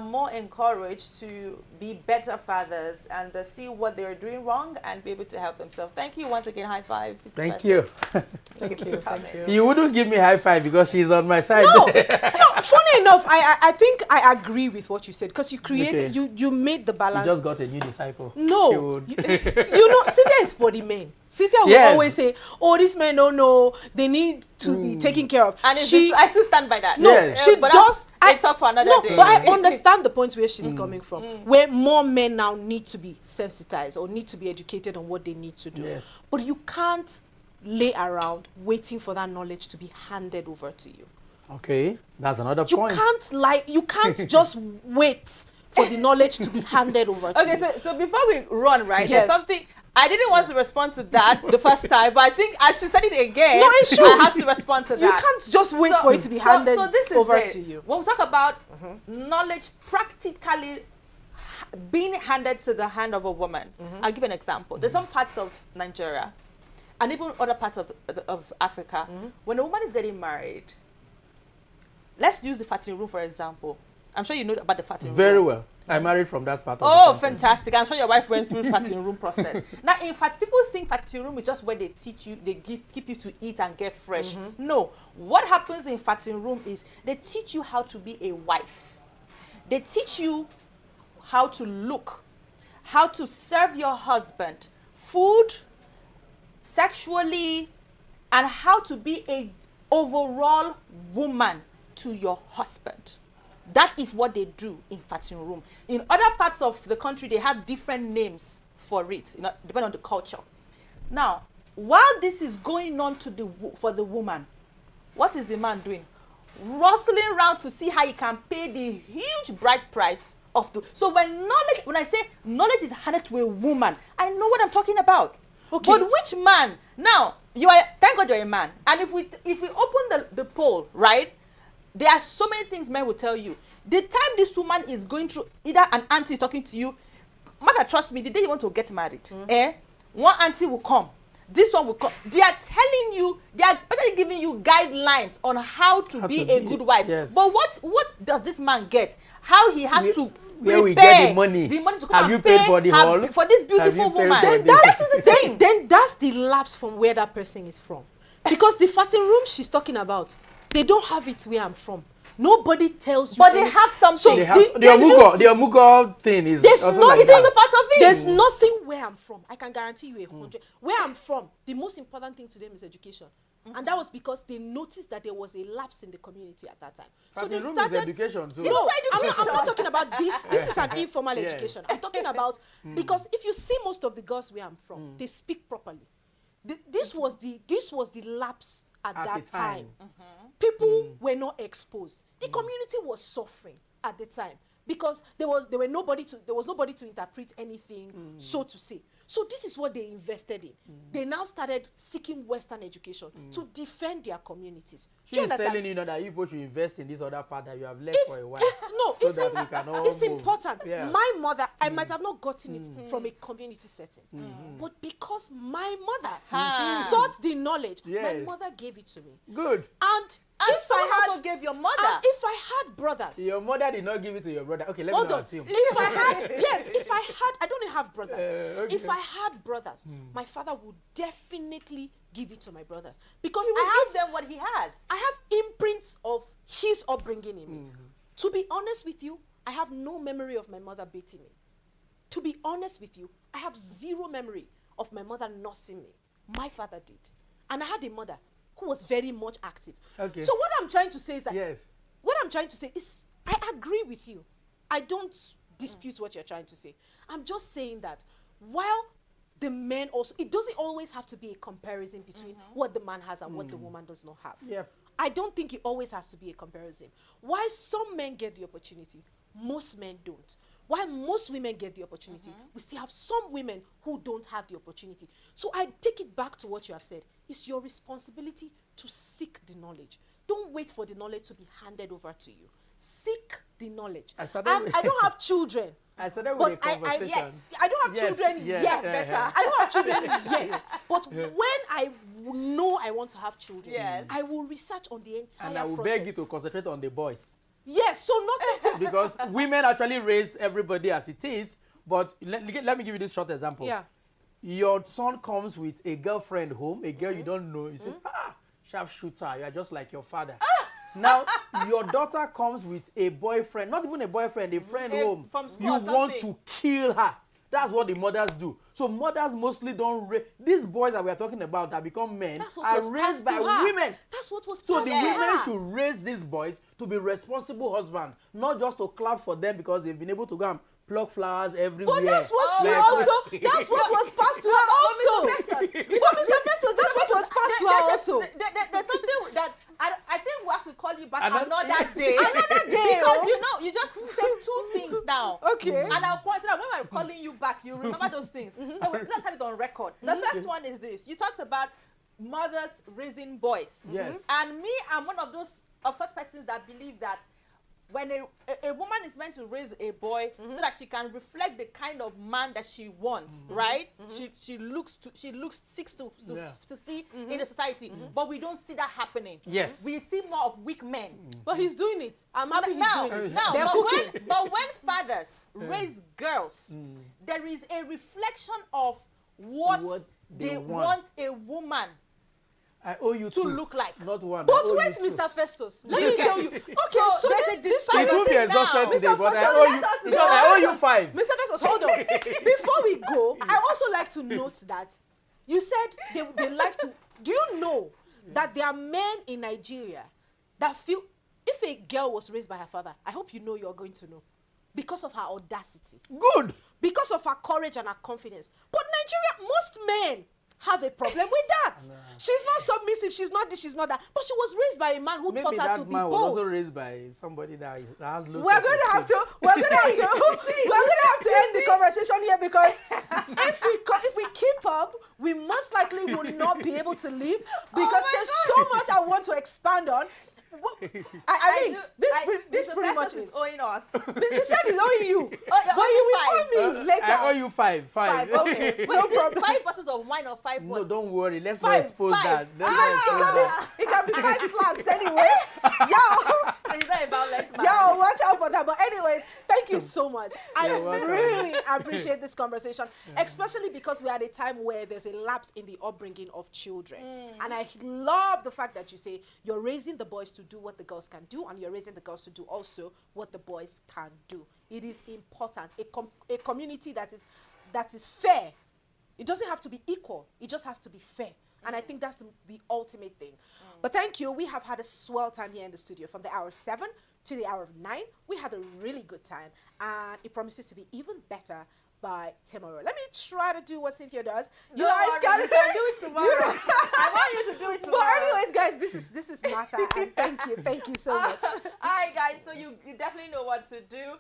B: more encouraged to be better fathers and see what they're doing wrong and be able to help themselves. Thank you once again. High five.
C: Thank you.
A: Thank you. Thank you.
C: You wouldn't give me high five because she's on my side.
A: No, funny enough, I think I agree with what you said, because you created, you made the balance.
C: You just got a new disciple.
A: No, you know, Cynthia is for the men. Cynthia will always say, oh, these men don't know, they need to be taken care of.
B: And I still stand by that.
A: No, she does.
B: I talk for another day.
A: But I understand the point where she's coming from, where more men now need to be sensitized or need to be educated on what they need to do.
C: Yes.
A: But you can't lay around waiting for that knowledge to be handed over to you.
C: Okay, that's another point.
A: You can't just wait for the knowledge to be handed over to you.
B: Okay, so before we run, right, there's something. I didn't want to respond to that the first time, but I think as she said it again, I have to respond to that.
A: You can't just wait for it to be handed over to you.
B: When we talk about knowledge practically being handed to the hand of a woman, I'll give an example. There's some parts of Nigeria and even other parts of Africa, when a woman is getting married, let's use the fatting room for example. I'm sure you know about the fatting room.
C: Very well. I married from that part of
B: the country. Fantastic. I'm sure your wife went through fatting room process. Now, in fact, people think fatting room is just where they teach you, they keep you to eat and get fresh. No. What happens in fatting room is they teach you how to be a wife. They teach you how to look, how to serve your husband, food, sexually, and how to be a overall woman to your husband. That is what they do in fatting room. In other parts of the country, they have different names for it, depending on the culture. Now, while this is going on for the woman, what is the man doing? Rustling around to see how he can pay the huge bride price of the. So when I say knowledge is handed to a woman, I know what I'm talking about. Okay. But which man? Now, thank God you're a man. And if we open the poll, right? There are so many things men will tell you. the time this woman is going through, either an auntie is talking to you, mother, trust me, the day you want to get married, one auntie will come, this one will come. They are telling you, they are better giving you guidelines on how to be a good wife.
C: Yes.
B: But what does this man get? How he has to
C: where we get the money.
B: to come
C: Have
B: and
C: you paid
B: pay
C: for the hall?
B: for this beautiful
C: paid
B: woman.
C: for
A: Then
C: this?
A: that's the thing. Then that's the lapse from where that person is from. Because the fatting room she's talking about, they don't have it where I'm from. Nobody tells you.
B: But they have something.
A: So
C: They have,
A: they
C: the Omugo thing is
A: There's
C: also
A: no-
C: like
A: it's
C: that.
B: also part of it.
A: There's nothing where I'm from. I can guarantee you 100. Where I'm from, the most important thing to them is education. And that was because they noticed that there was a lapse in the community at that time. So they
C: Fatting room is
A: started
C: education too.
A: No, I'm
B: education.
A: not talking about this. This is an informal
C: Yeah.
A: education. I'm talking about because if you see most of the girls where I'm from, they speak properly. This was the lapse at
C: At
A: that
C: the time.
A: time. People were not exposed. The community was suffering at the time because there was nobody to interpret anything, so to say. So this is what they invested in. They now started seeking Western education to defend their communities. Do you
C: She's
A: understand?
C: telling you now that you both should invest in this other part that you have left
A: It's,
C: for a while.
A: it's
C: so that we can all
A: it's
C: move.
A: important.
C: Yeah.
A: My mother, I might have not gotten it from a community setting, but because my mother sought the knowledge, my
C: Yes.
A: mother gave it to me.
C: Good.
A: And
B: And
A: if I
B: also
A: had,
B: gave your mother.
A: and if I had brothers,
C: Your mother did not give it to your brother. Okay, let me
A: hold
C: not
A: on.
C: assume.
A: If I had, yes, if I had, I don't have brothers.
C: Okay.
A: If I had brothers, my father would definitely give it to my brothers because
B: he will
A: I
B: give them what he has.
A: I have imprints of his upbringing in me. To be honest with you, I have no memory of my mother beating me. To be honest with you, I have zero memory of my mother nursing me. My father did. And I had a mother who was very much active.
C: Okay.
A: So what I'm trying to say is that,
C: Yes.
A: what I'm trying to say is, I agree with you. I don't dispute what you're trying to say. I'm just saying that while the men also, it doesn't always have to be a comparison between what the man has and what the woman does not have.
C: Yep.
A: I don't think it always has to be a comparison. Why some men get the opportunity, most men don't. Why most women get the opportunity, we still have some women who don't have the opportunity. So I take it back to what you have said. It's your responsibility to seek the knowledge. Don't wait for the knowledge to be handed over to you. Seek the knowledge.
C: I
A: don't have children.
C: I started
A: But
C: with a conversation.
A: I don't have
C: Yes,
A: children
C: yes,
A: yet.
C: better.
A: I don't have children yet. But when I know I want to have children,
B: Yes.
A: I will research on the entire
C: And I will
A: process.
C: beg you to concentrate on the boys.
A: Yes, so nothing to
C: Because women actually raise everybody as it is. But let me give you this short example.
A: Yeah.
C: Your son comes with a girlfriend home, a girl you don't know. You say, sharpshooter, you are just like your father. Now, your daughter comes with a boyfriend, not even a boyfriend, a friend home.
B: From school
C: You
B: or
C: want
B: something.
C: to kill her. That's what the mothers do. So mothers mostly don't raise. These boys that we are talking about that become men
A: That's what
C: are
A: was
C: raised
A: passed
C: by
A: to her.
C: women.
A: That's what was
C: So
A: passed
C: the
A: to
C: women
A: her.
C: should raise these boys to be responsible husbands, not just to clap for them because they've been able to go and pluck flowers everywhere.
A: But that's what she
C: Like-
A: also, that's what was passed to her also. But Mr. Festus, that's what was passed to her also.
B: There's something that I think we have to call you back
C: Another-
B: another day.
A: Another day,
B: Because
A: oh.
B: you just said two things now.
A: Okay.
B: And I'll point so that when we're calling you back, you remember those things. So let's have it on record. The first one is this. You talked about mothers raising boys.
C: Yes.
B: And me, I'm one of such persons that believe that when a woman is meant to raise a boy so that she can reflect the kind of man that she wants, right? She seeks to
C: Yeah.
B: see in the society, but we don't see that happening.
C: Yes.
B: We see more of weak men.
A: But he's doing it. I'm happy he's
B: Now,
A: doing it.
B: now,
A: They're
B: but
A: cooking.
B: when fathers raise girls, there is a reflection of what
C: they
B: they
C: want.
B: want a woman
C: I owe you
B: to
C: two.
B: look like.
C: Not one. I
A: But
C: owe
A: wait,
C: you two.
A: Mr. Festus, let
B: You
A: me
B: get
A: tell
B: it.
A: you. Okay,
B: So
A: so
B: there's
A: this
B: a
A: this
B: disparity
C: It will be
B: now.
C: exhausted today,
A: Mr.
C: but I
A: Festus,
C: owe you.
A: let us-
C: Because I owe you
A: Festus,
C: 5.
A: Mr. Festus, hold on. Before we go, I also like to note that you said they like to. Do you know that there are men in Nigeria that feel if a girl was raised by her father, I hope you know you're going to know, because of her audacity,
C: Good.
A: because of her courage and her confidence. But Nigeria, most men have a problem with that. She's not submissive. She's not this. She's not that. But she was raised by a man who
C: Maybe
A: taught her to
C: that
A: be
C: man was
A: bold.
C: also raised by somebody that has low
A: We're going to have to. We're going to have to. We're going to have to end the conversation here because if we keep up, we most likely will not be able to leave because there's so much I want to expand on. I mean, this
B: Mr.
A: pretty much
B: Festus
A: is.
B: is owing us.
A: He said he's owing you.
B: you're
A: But
B: owing
A: you
B: five.
A: will owe me later.
C: I owe you five.
B: Five, okay. Wait,
A: No
B: is it
A: problem.
B: 5 bottles of wine or 5
C: No,
B: bottles?
C: don't worry. Let's not
A: Five,
C: expose
B: five.
C: that. Let's not expose that.
A: It can be 5 slabs anyways. Yo,
B: So he's not a violent man.
A: yo, watch out for that. But anyways, thank you so much. I
C: You're welcome.
A: really appreciate this conversation, especially because we're at a time where there's a lapse in the upbringing of children. And I love the fact that you say you're raising the boys to do what the girls can do, and you're raising the girls to do also what the boys can do. It is important. A community that is fair. It doesn't have to be equal. It just has to be fair. And I think that's the ultimate thing. But thank you. We have had a swell time here in the studio from the hour 7 to the hour of 9. We had a really good time. And it promises to be even better by tomorrow. Let me try to do what Cynthia does. You guys
B: worry,
A: can
B: you can do it tomorrow. I want you to do it tomorrow.
A: But anyways, guys, this is Martha, and thank you so much.
B: All right, guys. So you definitely know what to do.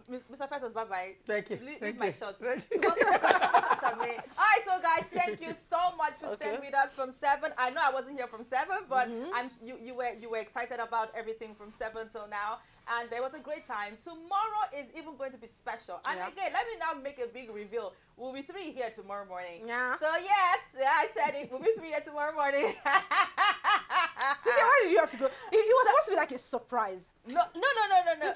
B: Mr. Festus, bye-bye.
C: Thank you.
B: Leave
C: Thank
B: my
C: you.
B: shot.
C: Thank you.
B: Focus on me. All right, so guys, thank you so much for staying with us from 7. I know I wasn't here from 7, but you were excited about everything from 7 till now, and there was a great time. Tomorrow is even going to be special. And again, let me now make a big reveal. We'll be 3 here tomorrow morning.
A: Yeah.
B: So yes, I said it. We'll be 3 here tomorrow morning.
A: Cynthia, why did you have to go? It was supposed to be like a surprise.
B: No.
A: Did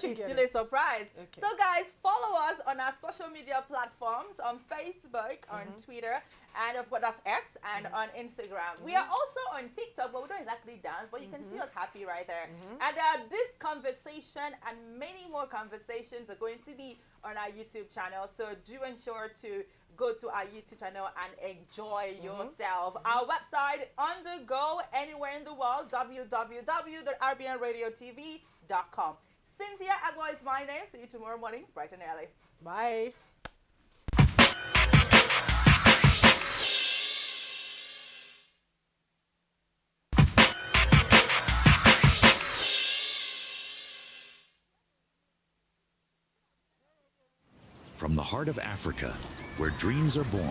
A: you
B: It's
A: get
B: still
A: it?
B: a surprise.
A: Okay.
B: So guys, follow us on our social media platforms on Facebook, on Twitter, and of course that's X, and on Instagram. We are also on TikTok, but we don't exactly dance, but you can see us happy right there. And this conversation and many more conversations are going to be on our YouTube channel. So do ensure to go to our YouTube channel and enjoy yourself. Our website on the go anywhere in the world, www.rbnradiotv.com. Cynthia Agua is my name. See you tomorrow morning, bright and early.
A: Bye.
I: From the heart of Africa, where dreams are born,